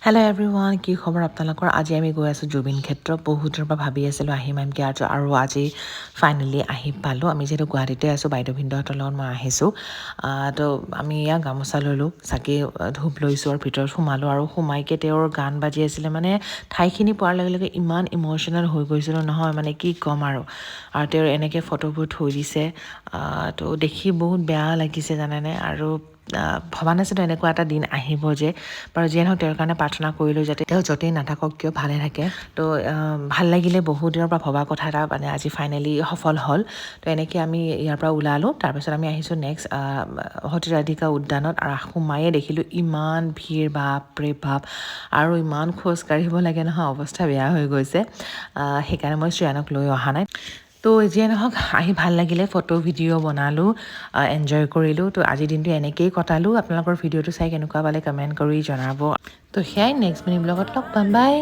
Hello' everyone, কি খবৰ আপোনালোকৰ? আজি আমি গৈ আছোঁ জুবিন ক্ষেত্ৰ। বহুত দিনৰ পৰা ভাবি আছিলোঁ আহিম আৰু আজি ফাইনেলি আহি পালোঁ। আমি যিহেতু গুৱাহাটীতে আছোঁ, বাইদেউ ভিনদেউহঁতৰ লগত মই আহিছোঁ। তো আমি গামোচা ল'লোঁ, চাকি ধূপ লৈছোঁ আৰু ভিতৰত সোমালোঁ আৰু সোমাইকৈ তেওঁৰ গান বাজি আছিলে। মানে ঠাইখিনি পোৱাৰ লগে লগে ইমান ইম'চনেল হৈ গৈছিলোঁ নহয়, মানে কি ক'ম আৰু তেওঁৰ এনেকৈ ফটোবোৰ থৈ দিছে। তো দেখি বহুত বেয়া লাগিছে জানেনে। আৰু ভবা নাছিলোঁ এনেকুৱা এটা দিন আহিব যে। বাৰু যিয়ে নহওক তেওঁৰ কাৰণে প্ৰাৰ্থনা কৰিলোঁ যাতে তেওঁ য'তেই নাথাকক কিয় ভালে থাকে। তো ভাল লাগিলে, বহুত দিনৰ পৰা ভবা কথা এটা মানে আজি ফাইনেলি সফল হ'ল। তো এনেকৈ আমি ইয়াৰ পৰা ওলালোঁ। তাৰপিছত আমি আহিছোঁ নেক্সট সতীৰাধিকা উদ্যানত আৰু সোমায়ে দেখিলোঁ ইমান ভিৰ, বাপৰে বাপ। আৰু ইমান খোজ কাঢ়িব লাগে নহয়, অৱস্থা বেয়া হৈ গৈছে। সেইকাৰণে মই শ্ৰেয়ানক লৈ অহা নাই। তো যিয়ে নহওক আহি ভাল লাগিলে, ফটো ভিডিঅ' বনালোঁ, এনজয় কৰিলোঁ। তো আজিৰ দিনটো এনেকৈয়ে কটালোঁ। আপোনালোকৰ ভিডিঅ'টো চাই কেনেকুৱা পালে কমেণ্ট কৰি জনাব। তো সেয়াই নেক্সট মিনি ব্লগত লগ পাম। বাই।